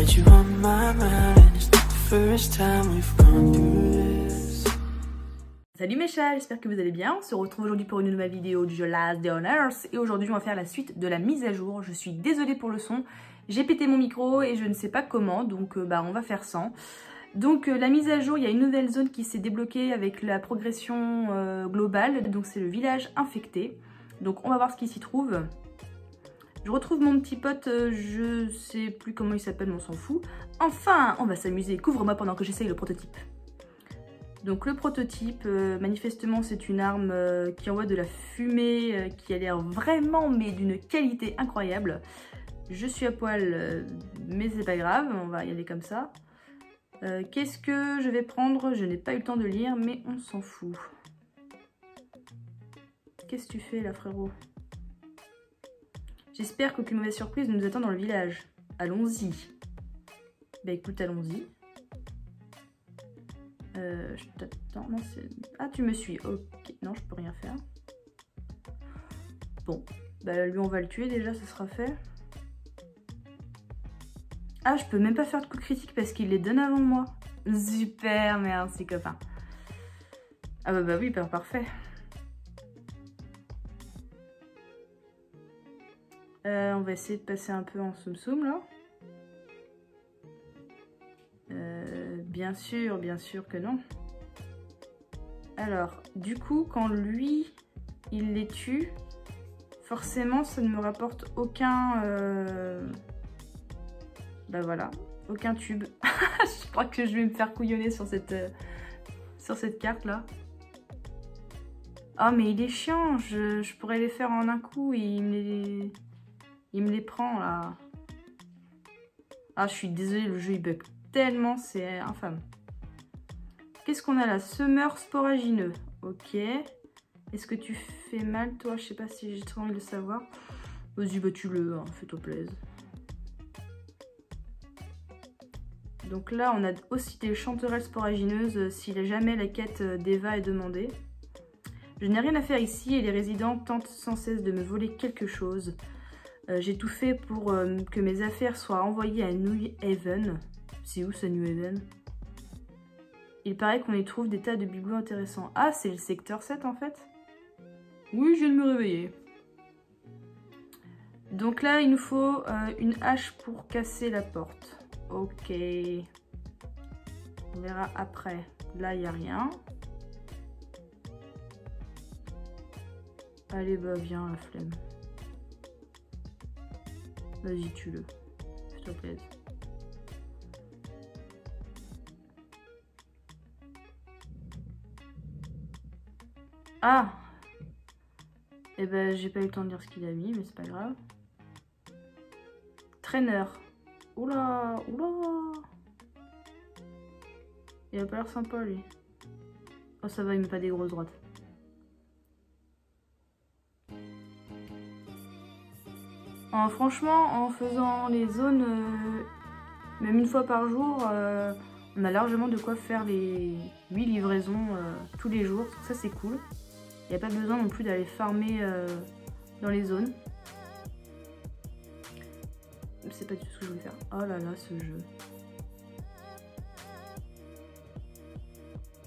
got you on my mind and it's not the first time we've gone through this. Salut mes chats, j'espère que vous allez bien. On se retrouve aujourd'hui pour une nouvelle vidéo du jeu Last on Earth. Et aujourd'hui on va faire la suite de la mise à jour. Je suis désolée pour le son, j'ai pété mon micro et je ne sais pas comment, donc on va faire sans. Donc la mise à jour, il y a une nouvelle zone qui s'est débloquée avec la progression globale. Donc c'est le village infecté. Donc on va voir ce qui s'y trouve. Je retrouve mon petit pote, je sais plus comment il s'appelle, mais on s'en fout. Enfin, on va s'amuser. Couvre-moi pendant que j'essaye le prototype. Donc le prototype, manifestement c'est une arme qui envoie de la fumée, qui a l'air vraiment mais d'une qualité incroyable. Je suis à poil, mais c'est pas grave, on va y aller comme ça. Qu'est-ce que je vais prendre? Je n'ai pas eu le temps de lire, mais on s'en fout. Qu'est-ce que tu fais là, frérot? J'espère qu'aucune mauvaise surprise ne nous attend dans le village. Allons-y. Bah écoute, allons-y. Je t'attends. Non, c'est... Ah, tu me suis. Ok. Non, je peux rien faire. Bon. Bah lui, on va le tuer déjà, ça sera fait. Ah, je peux même pas faire de coup critique parce qu'il les donne avant moi. Super, merci copain. Ah bah oui, parfait. On va essayer de passer un peu en soum-soum là. Bien sûr que non. Alors, du coup, quand lui, il les tue, forcément, ça ne me rapporte aucun... Bah voilà, aucun tube. Je crois que je vais me faire couillonner sur cette carte là. Oh mais il est chiant, je pourrais les faire en un coup et il me les prend là. Ah, je suis désolée, le jeu il bug tellement, c'est infâme. Qu'est-ce qu'on a là? Semeur sporagineux. Ok. Est-ce que tu fais mal toi? Je sais pas si j'ai trop envie de le savoir. Vas-y, bah tue-le, hein, fais-toi plaisir. Donc là, on a aussi des chanterelles sporagineuses si jamais la quête d'Eva est demandée. Je n'ai rien à faire ici et les résidents tentent sans cesse de me voler quelque chose. J'ai tout fait pour que mes affaires soient envoyées à New Haven. C'est où ce New Haven? Il paraît qu'on y trouve des tas de bibelots intéressants. Ah, c'est le secteur 7 en fait? Oui, je viens de me réveiller. Donc là, il nous faut une hache pour casser la porte. Ok. On verra après. Là, il n'y a rien. Allez, bah viens, la flemme. Vas-y, tue-le. S'il te plaît. Ah! Eh ben, j'ai pas eu le temps de lire ce qu'il a mis, mais c'est pas grave. Traîneur. Oula, oula. Il a pas l'air sympa, lui. Oh, ça va, il met pas des grosses droites. Franchement, en faisant les zones, même une fois par jour, on a largement de quoi faire les 8 livraisons tous les jours. Ça, c'est cool. Il n'y a pas besoin non plus d'aller farmer dans les zones. C'est pas du tout ce que je voulais faire. Oh là là, ce jeu.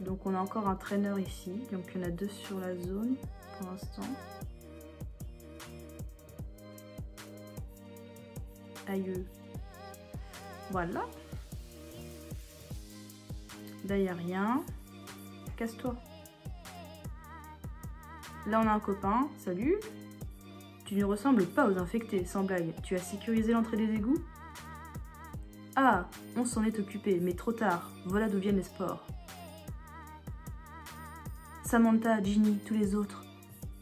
Donc on a encore un traîneur ici. Donc il y en a 2 sur la zone pour l'instant. Aïe. Voilà. Là, il n'y a rien. Casse-toi. Là, on a un copain. Salut. Tu ne ressembles pas aux infectés, sans blague. Tu as sécurisé l'entrée des égouts? Ah, on s'en est occupé, mais trop tard. Voilà d'où viennent les spores. Samantha, Ginny, tous les autres.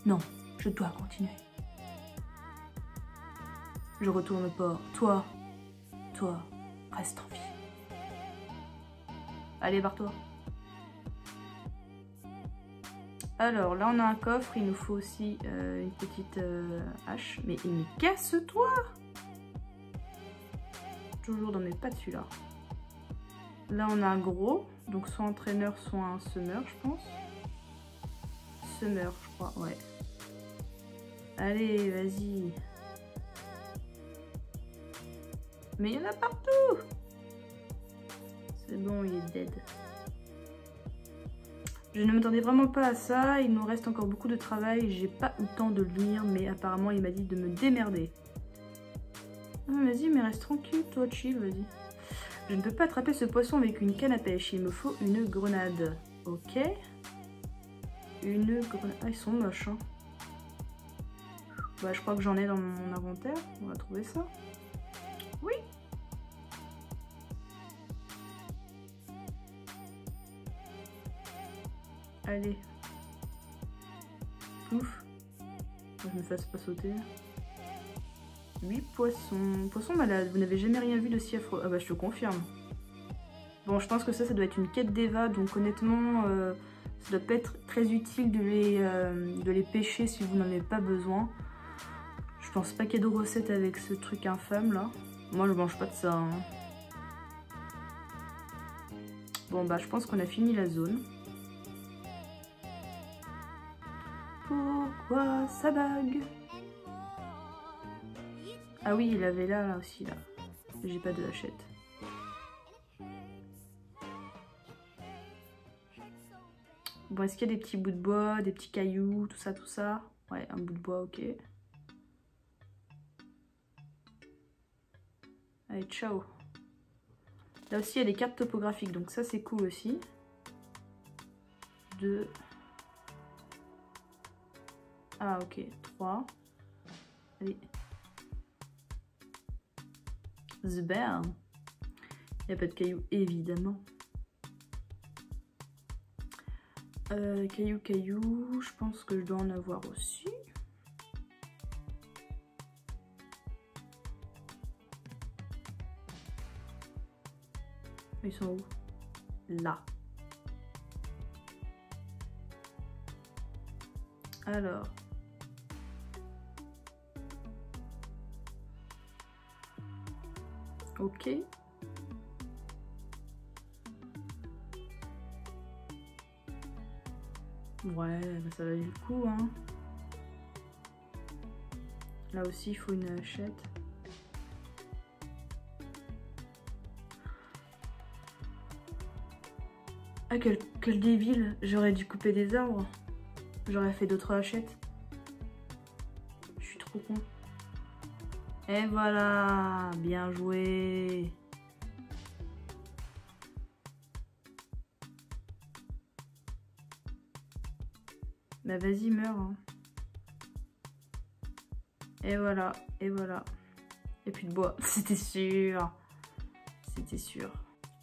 Non, je dois continuer. Je retourne au port. Toi, reste en vie. Allez, barre-toi. Alors, là, on a un coffre. Il nous faut aussi une petite hache. Mais casse-toi! Toujours dans mes pattes, celui-là. Là, on a un gros. Donc, soit un traîneur, soit un semeur, je pense. Semeur, je crois, ouais. Allez, vas-y. Mais il y en a partout! bon, il est dead. Je ne m'attendais vraiment pas à ça, il nous reste encore beaucoup de travail, j'ai pas eu le temps de le lire, mais apparemment il m'a dit de me démerder. Ah, vas-y, mais reste tranquille, toi, chill, vas-y. Je ne peux pas attraper ce poisson avec une canne à pêche, il me faut une grenade. Ok. Une grenade. Ah, ils sont moches, hein. Bah, je crois que j'en ai dans mon inventaire, on va trouver ça. Oui. Allez. Ouf. Je me fasse pas sauter. 8 poissons. Poisson malade, vous n'avez jamais rien vu de si affreux. Ah bah je te confirme. Bon, je pense que ça doit être une quête d'Eva, donc honnêtement, ça doit pas être très utile de les pêcher si vous n'en avez pas besoin. Je pense pas qu'il y ait de recettes avec ce truc infâme là. Moi je mange pas de ça. Hein. Bon bah je pense qu'on a fini la zone. Pourquoi ça bug? Ah oui, il avait là aussi là. J'ai pas de hachette. Bon, est-ce qu'il y a des petits bouts de bois, des petits cailloux, tout ça, tout ça? Ouais, un bout de bois, ok. Allez, ciao. Là aussi, il y a des cartes topographiques, donc ça, c'est cool aussi. 2. Ah, ok, 3. Allez. Zber. Il n'y a pas de cailloux, évidemment. Cailloux, je pense que je dois en avoir aussi. Ils sont où? Là. Alors. Ok. Ouais, bah ça valait le coup, hein. Là aussi, il faut une hachette. Ah, quel débile. J'aurais dû couper des arbres. J'aurais fait d'autres hachettes. Je suis trop con. Et voilà, bien joué. Bah vas-y, meurs. Hein. Et voilà, et voilà. Et plus de bois, c'était sûr. C'était sûr.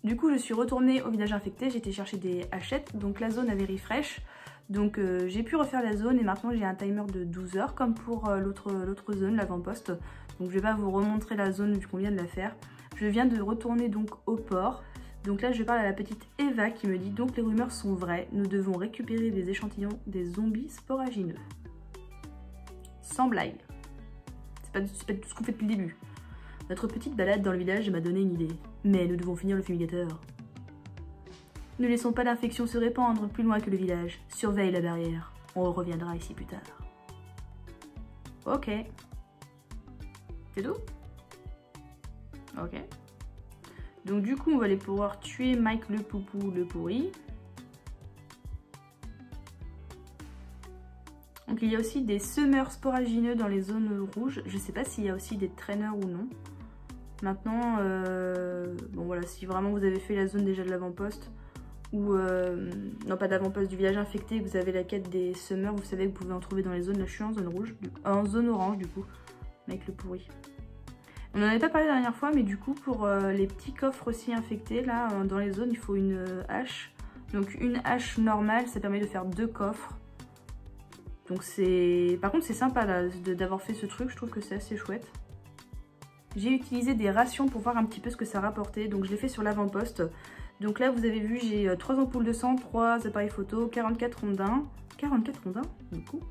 Du coup, je suis retournée au village infecté, j'ai été chercher des hachettes. Donc la zone avait refresh. Donc j'ai pu refaire la zone et maintenant j'ai un timer de 12 heures comme pour l'autre zone, l'avant-poste. Donc je vais pas vous remontrer la zone vu qu'on vient de la faire. Je viens de retourner donc au port. Donc là je parle à la petite Eva qui me dit donc les rumeurs sont vraies. Nous devons récupérer des échantillons des zombies sporagineux. Sans blague. C'est pas tout ce qu'on fait depuis le début. Notre petite balade dans le village m'a donné une idée. Mais nous devons finir le fumigateur. Ne laissons pas l'infection se répandre plus loin que le village. Surveille la barrière. On reviendra ici plus tard. Ok. C'est tout? Ok. Donc du coup, on va aller pouvoir tuer Mike le poupou le pourri. Donc il y a aussi des semeurs sporagineux dans les zones rouges. Je sais pas s'il y a aussi des traîneurs ou non. Maintenant, bon voilà, si vraiment vous avez fait la zone déjà de l'avant-poste, ou non pas d'avant-poste, du village infecté, que vous avez la quête des semeurs, vous savez que vous pouvez en trouver dans les zones. Là je suis en zone rouge, en zone orange du coup, avec le pourri. On n'en avait pas parlé la dernière fois, mais du coup pour les petits coffres aussi infectés, là dans les zones il faut une hache. Donc une hache normale, ça permet de faire 2 coffres. Donc c'est... Par contre c'est sympa là d'avoir fait ce truc, je trouve que c'est assez chouette. J'ai utilisé des rations pour voir un petit peu ce que ça rapportait, donc je l'ai fait sur l'avant-poste. Donc là vous avez vu, j'ai 3 ampoules de sang, 3 appareils photo, 44 rondins, 44 rondins du coup,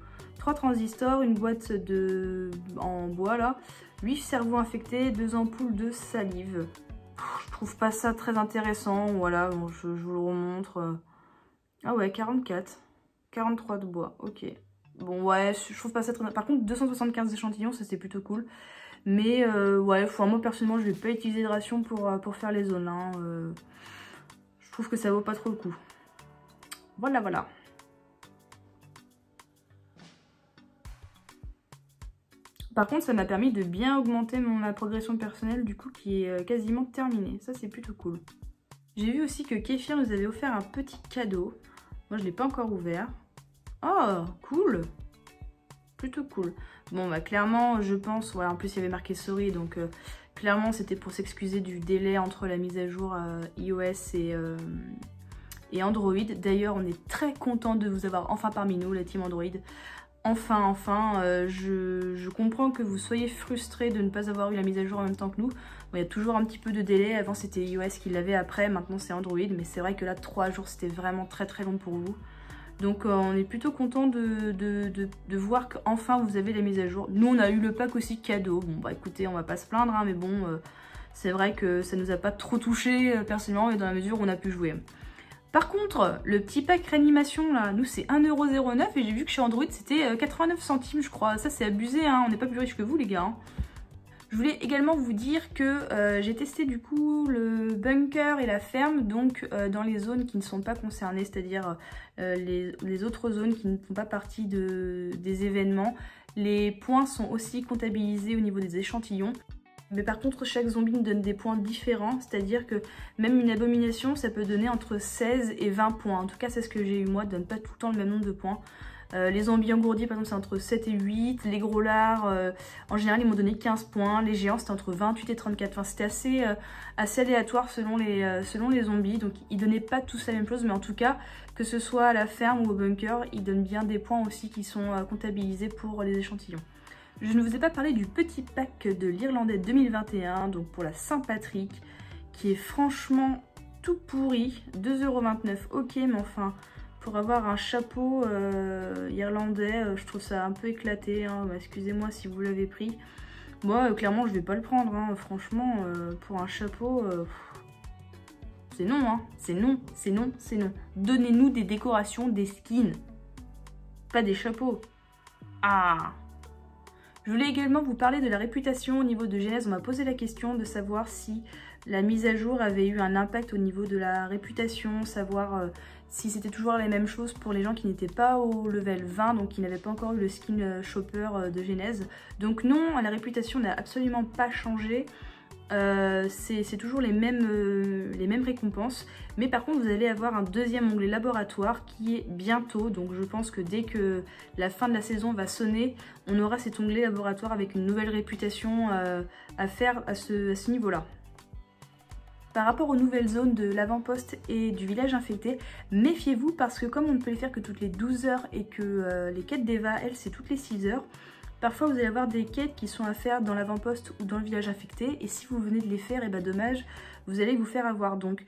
3 transistors, une boîte en bois là, 8 cerveaux infectés, 2 ampoules de salive. Je trouve pas ça très intéressant, voilà, bon, je vous le remontre. Ah ouais, 44, 43 de bois, ok. Bon ouais, je trouve pas ça très... Par contre 275 échantillons, ça c'est plutôt cool. Mais ouais, moi personnellement je vais pas utiliser de ration pour faire les zones. Hein. Je trouve que ça vaut pas trop le coup. Voilà, voilà. Par contre, ça m'a permis de bien augmenter ma progression personnelle, du coup, qui est quasiment terminée. Ça, c'est plutôt cool. J'ai vu aussi que Kéfir nous avait offert un petit cadeau. Moi, je ne l'ai pas encore ouvert. Oh, cool! Plutôt cool. Bon, bah, clairement, je pense... Ouais, en plus, il y avait marqué sorry, donc... clairement, c'était pour s'excuser du délai entre la mise à jour iOS et Android. D'ailleurs, on est très content de vous avoir enfin parmi nous, la team Android. Enfin, je comprends que vous soyez frustrés de ne pas avoir eu la mise à jour en même temps que nous. Bon, il y a toujours un petit peu de délai. Avant, c'était iOS qui l'avait, après, maintenant, c'est Android. Mais c'est vrai que là, 3 jours, c'était vraiment très long pour vous. Donc, on est plutôt content de voir qu'enfin, vous avez la mise à jour. Nous, on a eu le pack aussi cadeau. Bon, bah écoutez, on va pas se plaindre, hein, mais bon, c'est vrai que ça nous a pas trop touché personnellement, et dans la mesure où on a pu jouer. Par contre, le petit pack réanimation, là, nous, c'est 1,09 € et j'ai vu que chez Android, c'était 89 centimes, je crois. Ça, c'est abusé, hein. On n'est pas plus riche que vous, les gars. Hein. Je voulais également vous dire que j'ai testé, du coup, le bunker et la ferme, donc dans les zones qui ne sont pas concernées, c'est-à-dire les autres zones qui ne font pas partie des événements. Les points sont aussi comptabilisés au niveau des échantillons. Mais par contre, chaque zombie nous donne des points différents, c'est-à-dire que même une abomination, ça peut donner entre 16 et 20 points. En tout cas, c'est ce que j'ai eu moi, ne donne pas tout le temps le même nombre de points. Les zombies engourdis, par exemple, c'est entre 7 et 8. Les gros lards, en général, ils m'ont donné 15 points. Les géants, c'était entre 28 et 34. Enfin, c'était assez aléatoire selon les zombies. Donc, ils donnaient pas tous la même chose. Mais en tout cas, que ce soit à la ferme ou au bunker, ils donnent bien des points aussi qui sont comptabilisés pour les échantillons. Je ne vous ai pas parlé du petit pack de l'Irlandais 2021, donc pour la Saint-Patrick, qui est franchement tout pourri. 2,29 €, ok, mais enfin, pour avoir un chapeau irlandais, je trouve ça un peu éclaté. Hein. Excusez-moi si vous l'avez pris. Moi, clairement, je vais pas le prendre. Hein. Franchement, pour un chapeau, c'est non. Hein. C'est non, c'est non, c'est non. Donnez-nous des décorations, des skins, pas des chapeaux. Ah! Je voulais également vous parler de la réputation au niveau de Genèse. On m'a posé la question de savoir si la mise à jour avait eu un impact au niveau de la réputation, savoir si c'était toujours la même chose pour les gens qui n'étaient pas au level 20, donc qui n'avaient pas encore eu le skin shopper de Genèse. Donc non, la réputation n'a absolument pas changé. C'est toujours les mêmes récompenses, mais par contre vous allez avoir un deuxième onglet laboratoire qui est bientôt, donc je pense que dès que la fin de la saison va sonner, on aura cet onglet laboratoire avec une nouvelle réputation à faire à ce niveau-là. Par rapport aux nouvelles zones de l'avant-poste et du village infecté, méfiez-vous parce que comme on ne peut les faire que toutes les 12 heures et que les quêtes d'Eva, elles, c'est toutes les 6 heures, parfois vous allez avoir des quêtes qui sont à faire dans l'avant-poste ou dans le village infecté et si vous venez de les faire, et bah dommage, vous allez vous faire avoir. Donc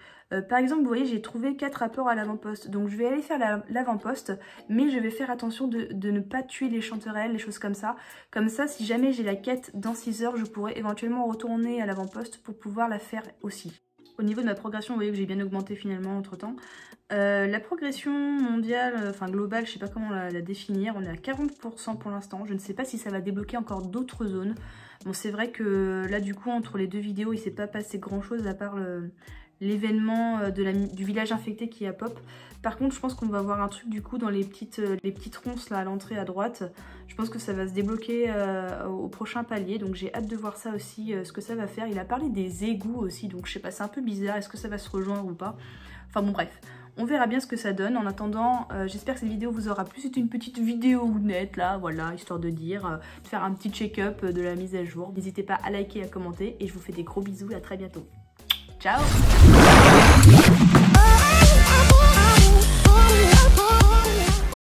par exemple, vous voyez, j'ai trouvé 4 rapports à l'avant-poste, donc je vais aller faire l'avant-poste, mais je vais faire attention de ne pas tuer les chanterelles, les choses comme ça. Comme ça, si jamais j'ai la quête dans 6 heures, je pourrais éventuellement retourner à l'avant-poste pour pouvoir la faire aussi. Au niveau de ma progression, vous voyez que j'ai bien augmenté finalement entre temps. La progression mondiale, enfin globale, je sais pas comment la définir, on est à 40% pour l'instant. Je ne sais pas si ça va débloquer encore d'autres zones. Bon, c'est vrai que là du coup entre les deux vidéos il s'est pas passé grand chose à part l'événement du village infecté qui a pop. Par contre je pense qu'on va avoir un truc du coup dans les petites ronces là à l'entrée à droite. Je pense que ça va se débloquer au prochain palier, donc j'ai hâte de voir ça aussi, ce que ça va faire. Il a parlé des égouts aussi, donc je sais pas, c'est un peu bizarre, est-ce que ça va se rejoindre ou pas. Enfin bon bref, on verra bien ce que ça donne. En attendant, j'espère que cette vidéo vous aura plu. C'est une petite vidéo nette là, voilà, histoire de dire, de faire un petit check-up de la mise à jour. N'hésitez pas à liker, à commenter et je vous fais des gros bisous et à très bientôt. Ciao!